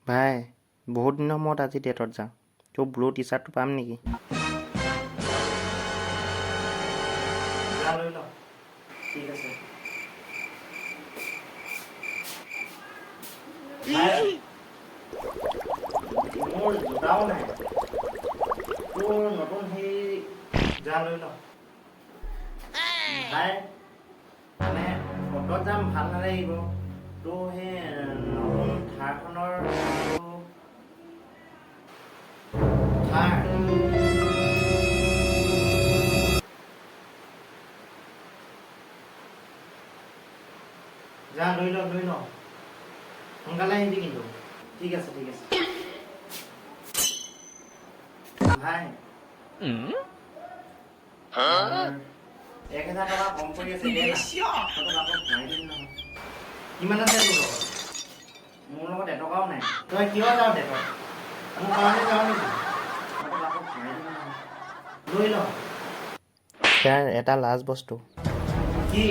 ভাই বহুত দিনৰ মূৰত আজি ডেটত যাওঁ তোৰ ব্লু টি চাৰ্টটো পাম নেকি লৈ ল ঠিক আছে মোৰ জোতাও নাই তোৰ নতুন সেই যা লৈ ল ভাই মানে অটত যাম ভাল নালাগিব তোৰ সেই নতুন থাৰখনৰ থাৰ যা লৈ ল সোনকালে আহিবি কিন্তু ঠিক আছে ভাই 1000 টকা কম কৰি আছে দে না তই আকৌ ঘূৰাই দিম নহয় কিমান আছে তোৰ লগত মোৰ লগত এটকাও নাই তই কিয় যাৱ ডেটত মোৰ কাৰণে যাৱ নেকি তই আকৌ ঘূৰাই দিম নহয় লৈ ল ইয়াৰ এটা লাষ্ট বস্তু কি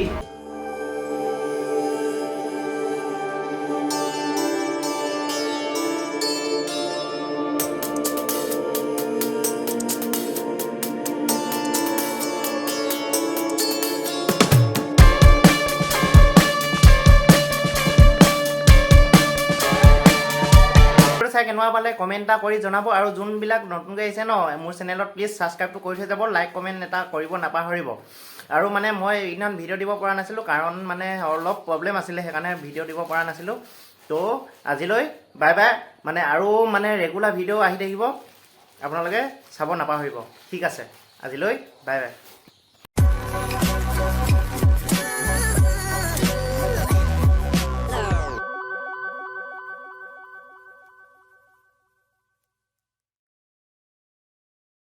চাই কেনেকুৱা পালে কমেণ্ট এটা কৰি জনাব আৰু যোনবিলাক নতুনকৈ আহিছে ন মোৰ চেনেলত প্লিজ ছাবস্ক্ৰাইবটো কৰি থৈ যাব লাইক কমেণ্ট এটা কৰিব নাপাহৰিব আৰু মানে মই ইমান ভিডিঅ' দিব পৰা নাছিলোঁ কাৰণ মানে অলপ প্ৰব্লেম আছিলে সেইকাৰণে ভিডিঅ' দিব পৰা নাছিলোঁ তো আজিলৈ বাই বাই মানে আৰু মানে ৰেগুলাৰ ভিডিঅ' আহি থাকিব আপোনালোকে চাব নাপাহৰিব ঠিক আছে আজিলৈ বাই বাই